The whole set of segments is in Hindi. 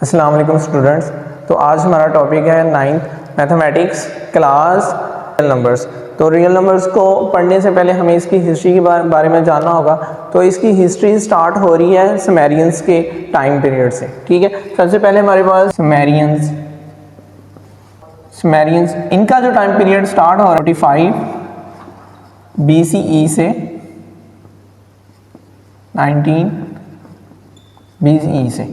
अस्सलाम वालेकुम स्टूडेंट्स। तो आज हमारा टॉपिक है 9th mathematics class real numbers. तो रियल नंबर्स को पढ़ने से पहले हमें इसकी हिस्ट्री के बारे में जानना होगा। तो इसकी हिस्ट्री स्टार्ट हो रही है सुमेरियंस के टाइम पीरियड से। ठीक है, सबसे पहले हमारे पास सुमेरियंस इनका जो टाइम पीरियड स्टार्ट हो रहा है 45 BCE से 19 BCE से।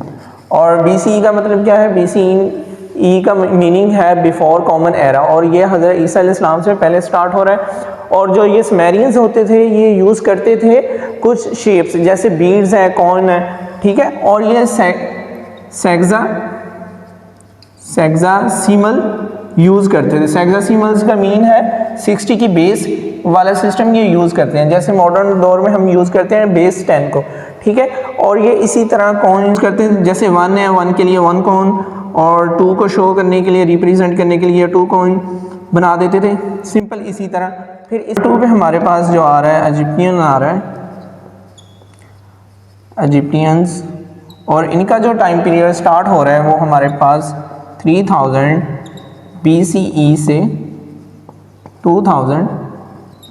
और BCE का मतलब क्या है? BCE का मीनिंग है बिफोर कॉमन एरा, और ये हज़रत ईसा अलैहिस्सलाम से पहले स्टार्ट हो रहा है। और जो ये सुमेरियंस होते थे ये यूज़ करते थे कुछ शेप्स, जैसे बीड्स है, कॉइन है, ठीक है। और ये सेक्सासिमल यूज़ करते थे। सेक्सासिमल्स का मीनिंग है 60 की बेस वाला सिस्टम ये यूज़ करते हैं, जैसे मॉडर्न दौर में हम यूज़ करते हैं बेस 10 को, ठीक है। और ये इसी तरह कॉइन यूज़ करते हैं, जैसे 1 है 1 के लिए 1 कॉइन, और 2 को शो करने के लिए, रिप्रेजेंट करने के लिए 2 कॉइन बना देते थे, सिंपल इसी तरह। फिर इस 2 पे हमारे पास जो आ रहा है इजिप्टियन आ रहा है, इजिप्टियंस। और इनका जो टाइम पीरियड स्टार्ट हो रहा है वो हमारे पास 3000 BCE से 2000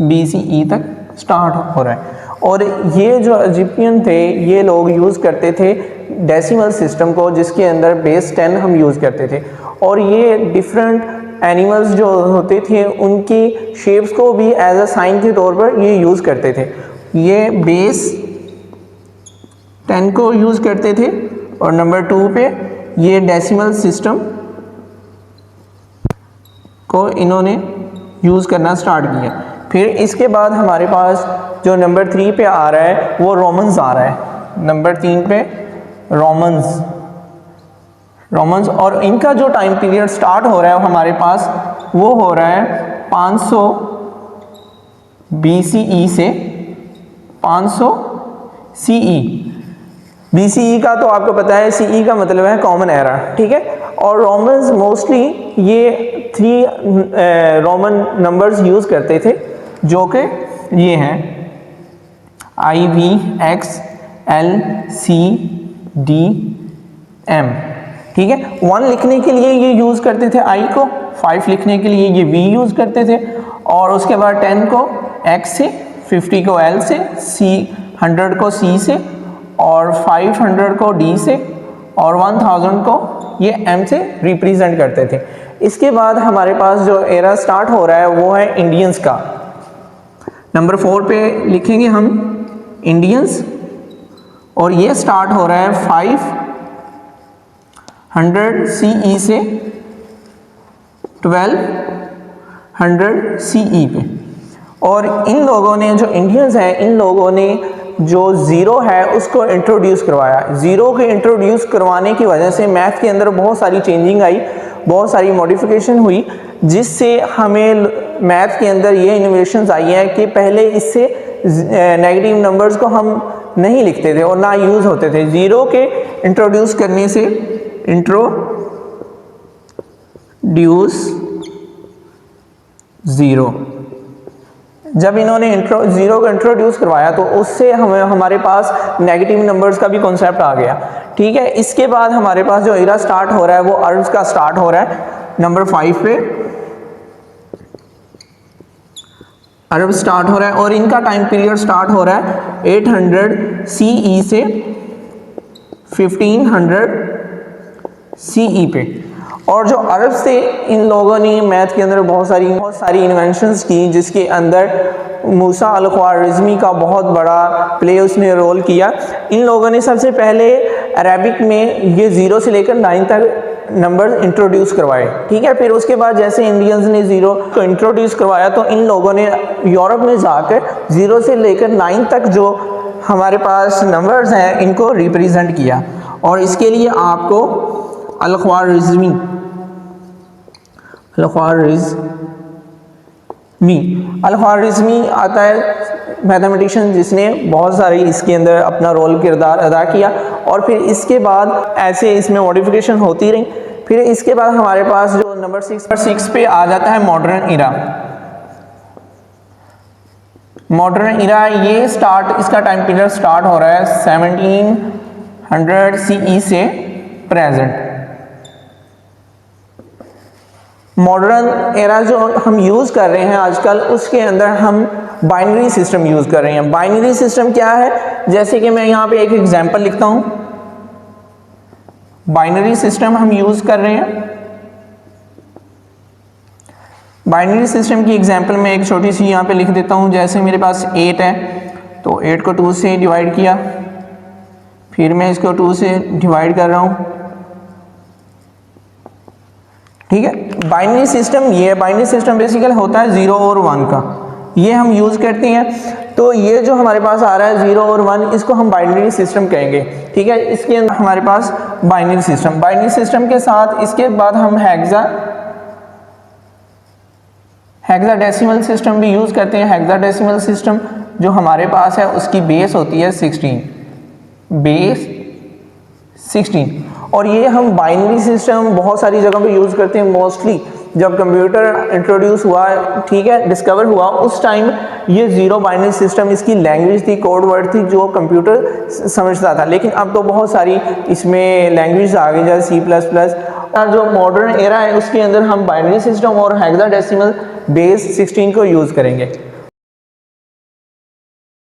BCE तक स्टार्ट हो रहा है। और ये जो इजिप्टियन थे ये लोग यूज़ करते थे डेसिमल सिस्टम को, जिसके अंदर बेस 10 हम यूज़ करते थे। और ये डिफरेंट एनिमल्स जो होते थे उनकी शेप्स को भी एज अ साइन के तौर पर ये यूज़ करते थे। ये बेस 10 को यूज़ करते थे, और नंबर 2 पे ये डेसिमल सिस्टम को इन्होंने यूज़ करना स्टार्ट किया। फिर इसके बाद हमारे पास जो नंबर 3 पे आ रहा है वो रोमन्स आ रहा है। नंबर 3 पे रोमन्स। और इनका जो टाइम पीरियड स्टार्ट हो रहा है हमारे पास वो हो रहा है 500 BCE से 500 CE। BCE का तो आपको पता है, CE का मतलब है कॉमन एरा, ठीक है। और रोमन्स मोस्टली ये 3 रोमन नंबर्स यूज़ करते थे, जो कि ये हैं IV X L C D M, ठीक है। 1 लिखने के लिए ये यूज़ करते थे I को, 5 लिखने के लिए ये V यूज़ करते थे, और उसके बाद 10 को X से, 50 को L से, 100 को C से, और 500 को D से, और 1000 को ये M से रिप्रेजेंट करते थे। इसके बाद हमारे पास जो एरा स्टार्ट हो रहा है वो है इंडियंस का। नंबर 4 पे लिखेंगे हम इंडियंस, और ये स्टार्ट हो रहा है 500 CE से 1200 CE पे। और इन लोगों ने, जो इंडियंस हैं, इन लोगों ने जो ज़ीरो है उसको इंट्रोड्यूस करवाया। ज़ीरो को इंट्रोड्यूस करवाने की वजह से मैथ के अंदर बहुत सारी चेंजिंग आई, बहुत सारी मॉडिफिकेशन हुई, जिससे हमें मैथ के अंदर ये इनोवेशंस आई हैं कि पहले इससे नेगेटिव नंबर्स को हम नहीं लिखते थे और ना यूज़ होते थे। ज़ीरो के इंट्रोड्यूस करने से, इंट्रोड्यूस ज़ीरो, जब इन्होंने ज़ीरो को इंट्रोड्यूस करवाया तो उससे हमारे पास नेगेटिव नंबर्स का भी कॉन्सेप्ट आ गया, ठीक है। इसके बाद हमारे पास जो एरा स्टार्ट हो रहा है वो अरब्स का स्टार्ट हो रहा है। नंबर 5 पे अरब स्टार्ट हो रहा है, और इनका टाइम पीरियड स्टार्ट हो रहा है 800 CE से 1500 CE पे। और जो अरब से इन लोगों ने मैथ के अंदर बहुत सारी इन्वेंशंस की, जिसके अंदर मूसा अल-ख्वारिज़मी का बहुत बड़ा प्ले उसने रोल किया। इन लोगों ने सबसे पहले अरबिक में ये 0 से लेकर 9 तक नंबर इंट्रोड्यूस करवाए, ठीक है। फिर उसके बाद जैसे इंडियंस ने 0 को इंट्रोड्यूस करवाया तो इन लोगों ने यूरोप में जाकर 0 से लेकर 9 तक जो हमारे पास नंबर्स हैं इनको रिप्रेजेंट किया। और इसके लिए आपको अल-ख्वारिज़मी आता है मैथमेटिशियन, जिसने बहुत सारी इसके अंदर अपना रोल किरदार अदा किया। और फिर इसके बाद ऐसे इसमें मॉडिफिकेशन होती रही। फिर इसके बाद हमारे पास जो नंबर 6 पे आ जाता है मॉडर्न इरा। मॉडर्न इरा ये इसका टाइम पीरियड स्टार्ट हो रहा है 1700 CE से प्रेजेंट। मॉडर्न एरा जो हम यूज़ कर रहे हैं आजकल, उसके अंदर हम बाइनरी सिस्टम यूज़ कर रहे हैं। बाइनरी सिस्टम क्या है, जैसे कि मैं यहाँ पे एक एग्जांपल लिखता हूँ। बाइनरी सिस्टम हम यूज़ कर रहे हैं। बाइनरी सिस्टम की एग्जांपल मैं एक छोटी सी यहाँ पे लिख देता हूँ। जैसे मेरे पास 8 है, तो 8 को 2 से डिवाइड किया, फिर मैं इसको 2 से डिवाइड कर रहा हूँ। ठीक है, बाइनरी सिस्टम ये है। बाइनरी सिस्टम बेसिकली होता है 0 और 1 का, ये हम यूज़ करते हैं। तो ये जो हमारे पास आ रहा है 0 और 1, इसको हम बाइनरी सिस्टम कहेंगे। ठीक है, इसके अंदर हमारे पास बाइनरी सिस्टम के साथ इसके बाद हम हेक्साडेसिमल सिस्टम भी यूज़ करते हैं। हेक्साडेसिमल सिस्टम जो हमारे पास है उसकी बेस होती है 16, और ये हम बाइनरी सिस्टम बहुत सारी जगह पे यूज़ करते हैं। मोस्टली जब कंप्यूटर इंट्रोड्यूस हुआ, ठीक है, डिस्कवर हुआ, उस टाइम ये 0 बाइनरी सिस्टम इसकी लैंग्वेज थी, कोड वर्ड थी जो कंप्यूटर समझता था। लेकिन अब तो बहुत सारी इसमें लैंग्वेज आ गई, जैसे C++। जो मॉडर्न एरा है उसके अंदर हम बाइनरी सिस्टम और हेक्साडेसिमल बेस 16 को यूज़ करेंगे।